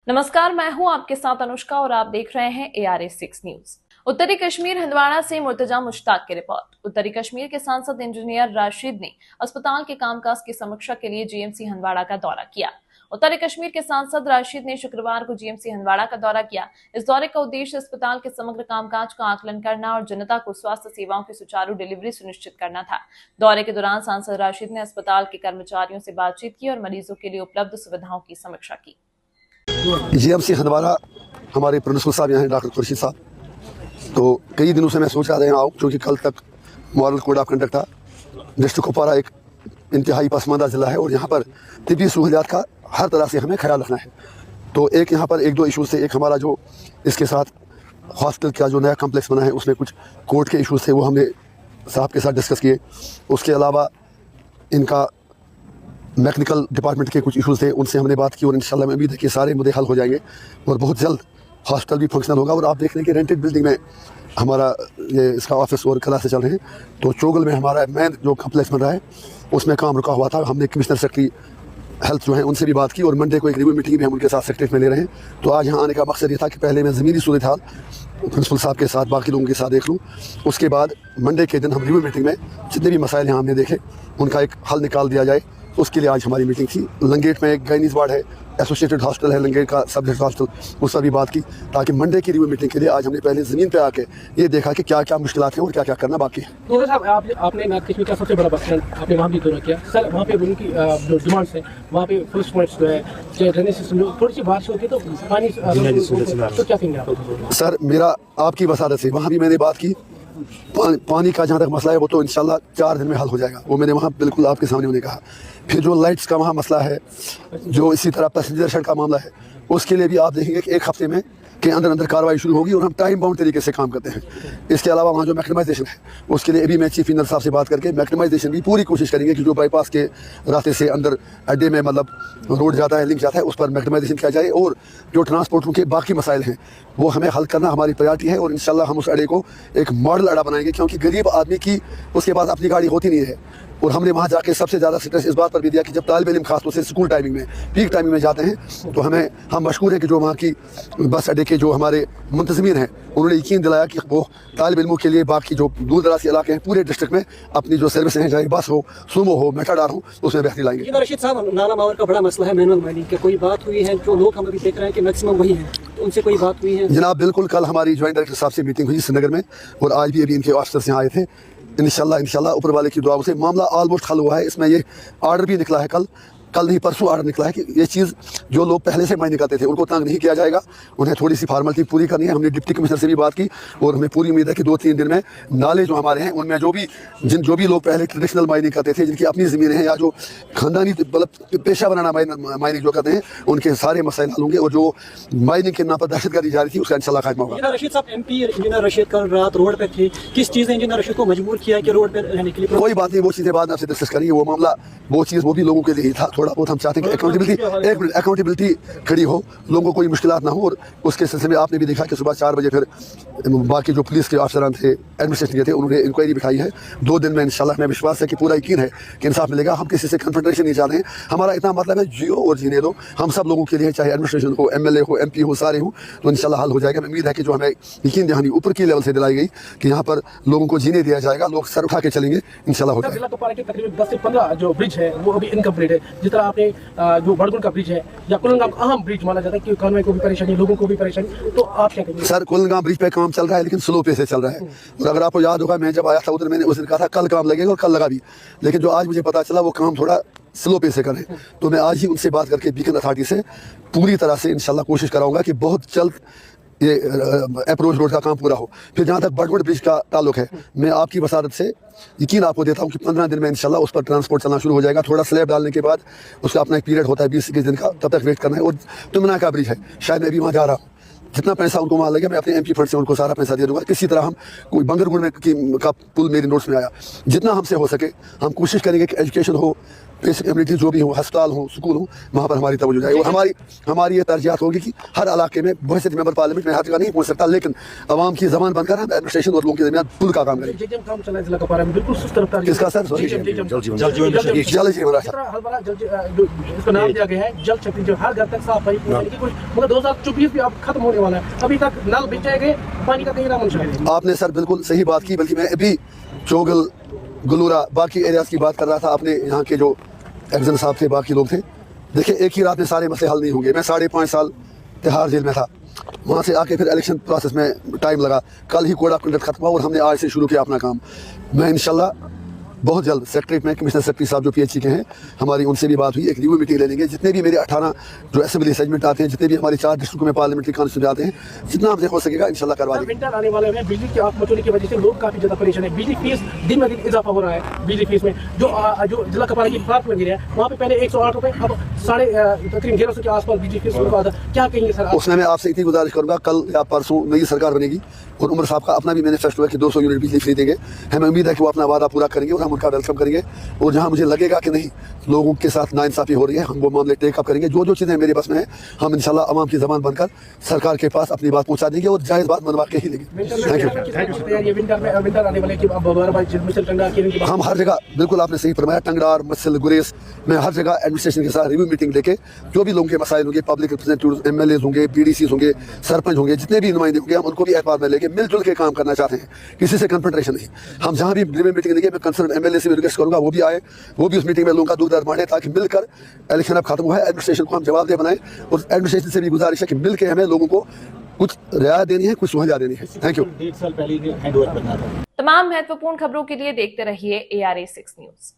नमस्कार, मैं हूं आपके साथ अनुष्का और आप देख रहे हैं ARA6 न्यूज। उत्तरी कश्मीर हंदवाड़ा से मुर्तजा मुश्ताक की रिपोर्ट। उत्तरी कश्मीर के सांसद इंजीनियर राशिद ने अस्पताल के कामकाज की समीक्षा के लिए GMC हंदवाड़ा का दौरा किया। उत्तरी कश्मीर के सांसद राशिद ने शुक्रवार को GMC हंदवाड़ा का दौरा किया। इस दौरे का उद्देश्य अस्पताल के समग्र कामकाज का आकलन करना और जनता को स्वास्थ्य सेवाओं की सुचारू डिलीवरी सुनिश्चित करना था। दौरे के दौरान सांसद राशिद ने अस्पताल के कर्मचारियों से बातचीत की और मरीजों के लिए उपलब्ध सुविधाओं की समीक्षा की। GMC हंदवाड़ा हमारे प्रिंसिपल साहब यहाँ हैं, डॉक्टर खुर्शीद साहब। तो कई दिनों से मैं सोच रहा था यहाँ आऊँ, क्योंकि कल तक मॉडल कोड ऑफ कंडक्ट था। डिस्ट्रिक्ट कुपवारा एक इंतहाई पसमानदा ज़िला है और यहाँ पर तिब्बी सहूलियात का हर तरह से हमें ख्याल रखना है। तो एक यहाँ पर एक दो इशूज़ थे। एक हमारा जो इसके साथ हॉस्पिटल का जो नया कम्प्लेक्स बना है उसमें कुछ कोर्ट के इशूज़ थे, वो हमने साहब के साथ डिस्कस किए। उसके अलावा इनका मैकेनिकल डिपार्टमेंट के कुछ इशूज़ थे, उनसे हमने बात की और इंशाल्लाह मैं उम्मीद है कि सारे मुद्दे हल हो जाएंगे और बहुत जल्द हॉस्पिटल भी फंक्शनल होगा। और आप देख रहे हैं कि रेंटेड बिल्डिंग में हमारा ये इसका ऑफिस और कला से चल रहे हैं। तो चोगल में हमारा मेन जो कम्प्लेक्स बन रहा है उसमें काम रुका हुआ था। हमने कमिश्नर सेक्रेटरी हेल्थ जो है उनसे भी बात की और मंडे को एक रिव्यू मीटिंग भी हम उनके साथ सेक्रेटरीट में ले रहे हैं। तो आज यहाँ आने का मकसद ये था कि पहले मैं ज़मीनी सूरत हाल प्रिंसिपल साहब के साथ बाकी लोगों के साथ देख लूँ। उसके बाद मंडे के दिन हम रिव्यू मीटिंग में जितने भी मसाइल यहाँ हमने देखे उनका एक हल निकाल दिया जाए। उसके लिए आज हमारी मीटिंग थी। लंगेट में एक गाइनीज वार्ड है, एसोसिएटेड हॉस्पिटल है लंगेट का, सब हॉस्पिटल, उस पर भी बात की, ताकि मंडे की रिव्यू मीटिंग के लिए आज हमने पहले ज़मीन पे आके ये देखा कि क्या क्या मुश्किलात हैं और क्या क्या करना बाकी है। तो साहब आपने नॉर्थ कश्मीर का सबसे बड़ा बस स्टैंड आपने वहाँ भी दौरा किया सर। वहाँ पे उनकी जो डिमांड्स हैं वहाँ पे फर्स्ट पॉइंट्स जो है चाहे ड्रेनेज सिस्टम जो थोड़ी सी बारिश होती है तो पानी तो क्या कहेंगे आप? सर मेरा आपकी वसादत से वहाँ भी मैंने बात की। पानी का जहाँ तक मसला है वो तो इंशाल्लाह 4 दिन में हल हो जाएगा, वो मैंने वहाँ बिल्कुल आपके सामने उन्हें कहा। फिर जो लाइट्स का वहाँ मसला है, जो इसी तरह पैसेंजर शेड का मामला है, उसके लिए भी आप देखेंगे कि 1 हफ्ते में के अंदर अंदर कार्रवाई शुरू होगी और हम टाइम बाउंड तरीके से काम करते हैं। इसके अलावा वहाँ जो मैक्निमाइजेशन है उसके लिए अभी मैं चीफ इंजीनियर साहब से बात करके मैक्निमाइजेशन की पूरी कोशिश करेंगे कि जो बाईपास के रास्ते से अंदर अड्डे में मतलब रोड जाता है, लिंक जाता है, उस पर मैक्निमाइजेशन किया जाए। और जो ट्रांसपोर्ट के बाकी मसाइल हैं वो हमें हल करना हमारी प्रायोरिटी है और इंशाल्लाह हम उस अड्डे को एक मॉडल अड्डा बनाएंगे, क्योंकि गरीब आदमी की उसके पास अपनी गाड़ी होती नहीं है। और हमने वहाँ जाके सबसे ज़्यादा स्ट्रेस इस बात पर भी दिया कि जब तालिब इल्म खास तौर से स्कूल टाइमिंग में पीक टाइमिंग में जाते हैं तो हम मशहूर हैं कि जो वहाँ की बस अड्डे के जो हमारे मुंतज़मीन हैं उन्होंने यकीन दिलाया कि वो तालिब इल्मों के लिए बाकी जो दूर दराज के इलाके हैं पूरे डिस्ट्रिक्ट में अपनी जो सर्विस हैं, चाहे बस हो, सुमो हो, मेटाडार हो, उसमें बेहतरी लाएंगे। रशीद साहब, नाला मावर का बड़ा मसला है मैनुअल माइनिंग की, कोई बात हुई है? जो लोग हम अभी देख रहे हैं कि मैक्सिमम वही है, तो उनसे कोई बात हुई है? जनाब बिल्कुल, कल हमारी ज्वाइंट डायरेक्टर साहब से मीटिंग हुई श्रीनगर में और आज भी अभी इनके ऑफिसर्स यहाँ आए थे। इंशाल्लाह ऊपर वाले की दुआओं से मामला ऑलमोस्ट हल हुआ है। इसमें ये ऑर्डर भी निकला है, कल नहीं परसों ऑर्डर निकला है कि ये चीज़ जो लोग पहले से मायने करते थे उनको तंग नहीं किया जाएगा, उन्हें थोड़ी सी फॉर्मेलिटी पूरी करनी है। हमने डिप्टी कमिश्नर से भी बात की और हमें पूरी उम्मीद है कि 2-3 दिन में नाले जो हमारे हैं उनमें जो भी लोग पहले ट्रेडिशनल माइनिंग करते थे, जिनकी अपनी ज़मीनें हैं या जो खानदानी मतलब पेशा बनाना माइनिंग जो करते हैं, उनके सारे मसाइल हल होंगे और जो माइनिंग के नाम पर दहशतगर्दी जारी थी उसका इंशाल्लाह खात्मा होगा। रशीद साहब, MP इंजीनियर रशीद कल रात रोड पे थे, किस चीज़ ने इंजीनियर रशीद को मजबूर किया कि रोड पे रहने के लिए? कोई बात नहीं, वो चीज़ें बाद में आपसे डिस्कस करेंगे। वो मामला वो चीज़ वो भी लोगों के लिए ही था। थोड़ा बहुत हम चाहते हैं कि अकाउंटेबिलिटी खड़ी हो, लोगों को कोई मुश्किलात ना हो। और उसके सिलसिले में आपने भी देखा कि सुबह 4 बजे फिर बाकी जो पुलिस के अफसरान थे, एडमिनिस्ट्रेशन के थे, उन्होंने इंक्वायरी बिठाई है। 2 दिन में इंशाल्लाह मैं विश्वास है कि पूरा यकीन है कि इंसाफ मिलेगा। हम किसी से कन्फ्रंटेशन नहीं चाहते हैं। हमारा इतना मतलब है जियो और जीने दो, हम सब लोगों के लिए, चाहे एडमिनिस्ट्रेशन हो, MLA हो, MP हो, सारे हो, तो इंशाल्लाह हल हो जाएगा। मैं उम्मीद है कि जो हमें यकीन दहानी ऊपर की लेवल से दिलाई गई कि यहाँ पर लोगों को जीने दिया जाएगा, लोग सर उठा के चलेंगे, इंशाल्लाह हो जाएगा। तकरीबन 10 से 15 जो ब्रिज है वो अभी इनकम्प्लीट है। जिस तरह आपने जो बड़गुल का ब्रिज है या कुलगाम अहम ब्रिज माना जाता है कि कानून को भी परेशानी, लोगों को भी परेशानी, तो आप क्या कहेंगे? सर कुलगाम ब्रिज पे काम चल रहा है लेकिन स्लो पे से चल रहा है। और अगर आपको याद होगा मैं जब आया था उधर मैंने उस दिन कहा था कल काम लगेगा और कल लगा भी, लेकिन जो आज मुझे पता चला वो काम थोड़ा स्लो पे से करें। तो मैं आज ही उनसे बात करके बीकन अथॉरिटी से पूरी तरह से इंशाल्लाह कोशिश कराऊंगा कि बहुत जल्द ये अप्रोच रोड का काम पूरा हो। फिर जहाँ तक बड़गुड़ ब्रिज का ताल्लुक है, मैं आपकी वसादत से यकीन आपको देता हूँ कि 15 दिन में इंशाल्लाह उस पर ट्रांसपोर्ट चलना शुरू हो जाएगा। थोड़ा स्लैब डालने के बाद उसका अपना एक पीरियड होता है 20-21 दिन का, तब तक वेट करना है। और तुमना का ब्रिज है, शायद मैं भी वहाँ जा रहा हूँ, जितना पैसा उनको वहाँ लगे मैं अपने MP फंड से उनको सारा पैसा दे दूंगा। किसी तरह हम कोई बंगरगुड़ में का पुल मेरे नोट्स में आया, जितना हमसे हो सके हम कोशिश करेंगे कि एजुकेशन हो, बेसिक एम्यूनिटी जो भी हो, अस्पताल हो, स्कूल हो, वहाँ पर हमारी तवज्जो जाए। और हमारी ये तरजीहात होगी कि हर इलाके में बहुत से मेंबर पार्लियामेंट में हर जगह नहीं पहुँच सकता, लेकिन आवाम की जबान बनकर हम एडमिनिस्ट्रेशन और लोगों के दरमियान पुल का काम करेंगे। जेजेएम काम चला है जिला कपवारा में, बिल्कुल सुस्त रफ्तार। किसका सर? जल जीवन हलवारा इसको नाम दिया गया है जल शक्ति, जो हर घर तक साफ पानी यानी कि कुछ, मगर 2024 भी अब खत्म होने वाला है, अभी तक नल बिछाए गए, पानी का कहीं नाम निशान नहीं। आपने सर बिल्कुल सही बात की, बल्कि मैं अभी चोगल, गुलूरा, बाकी एरियाज की बात कर रहा था। अपने यहाँ के जो एक्जन साहब थे, बाकी लोग थे, देखिए एक ही रात में सारे मसले हल नहीं होंगे। मैं 5.5 साल तिहाड़ जेल में था, वहाँ से आके फिर इलेक्शन प्रोसेस में टाइम लगा। कल ही कोड ऑफ कंडक्ट खत्म हुआ और हमने आज से शुरू किया अपना काम। मैं इंशाल्लाह बहुत जल्द सेक्रेटरीट में कमिश्नर सेक्रेटरी साहब जो PHC के हैं, हमारी उनसे भी बात हुई, एक रिव्यू मीटिंग ले लेंगे। जितने भी मेरे 18 जो असेंबली सेगमेंट आते हैं, जितने भी हमारी 4 डिस्ट्रिक्टों में पार्लियामेंट्री कॉन्स्टिट्यूंसी आते हैं, जितना हमसे हो सकेगा इंशाल्लाह करवा देंगे। विंटर आने वाले हैं, बिजली की आग मचोली की वजह से लोग काफी ज्यादा परेशान है। बिजली फीस दिन में दिन इजाफा हो रहा है। बिजली फीस में जो जिला कपवारा की प्रांत मंदिर है, वहाँ पे पहले 108 रुपए, अब तकरीबन 1100 के आसपास बिजली फीस होगा। क्या कहेंगे सर? उसमें मैं आपसे इतनी गुजारिश करूंगा, कल या परसों नई सरकार बनेगी और उमर साहब का अपना भी मैनिफेस्टो है कि 200 यूनिट बिजली फ्री देंगे। हमें उम्मीद है कि वो अपना वादा पूरा करेंगे और हम उनका वेलकम करेंगे। और जहां मुझे लगेगा कि नहीं, लोगों के साथ नाइंसाफी हो रही है, हम वो मामले टेक अप करेंगे। जो चीज़ें मेरे बस में है, हम इंशाल्लाह अवाम की ज़बान बनकर सरकार के पास अपनी बात पहुंचा देंगे और जायज़ बात मनवा के ही लेंगे। Thank you. हम हर जगह, बिल्कुल आपने सही फरमाया, टंगडार, मसल, गुरेस में हर जगह एडमिनिस्ट्रेशन के साथ रिव्यू मीटिंग लेके जो भी लोगों के मसाइल होंगे, पब्लिक रिप्रेजेंटेटिव, MLAs होंगे, BDCs होंगे, सरपंच होंगे, जितने भी नुमाइंदे होंगे, हम उनको भी एतबार में लेके मिलजुल के काम करना चाहते हैं, किसी से कन्फ्रंटेशन नहीं। हम जहाँ भी रिव्यू मीटिंग लेंगे, मैं कंसर्न MLA से भी रिक्वेस्ट करूँगा वो भी आए, वो भी उस मीटिंग में लोगों का दुख दर्द बांटे, ताकि मिलकर इलेक्शन अब खत्म हुआ है, एडमिनिस्ट्रेशन को हम जवाबदेह बनाएं। और एडमिनिस्ट्रेशन से भी गुजारिश है कि मिल के हमें लोगों को कुछ रियायत देनी है, कुछ सुविधा देनी है। Thank you. 1.5 साल पहले हैंड ओवर करना था। तमाम महत्वपूर्ण खबरों के लिए देखते रहिए ARA 6 न्यूज।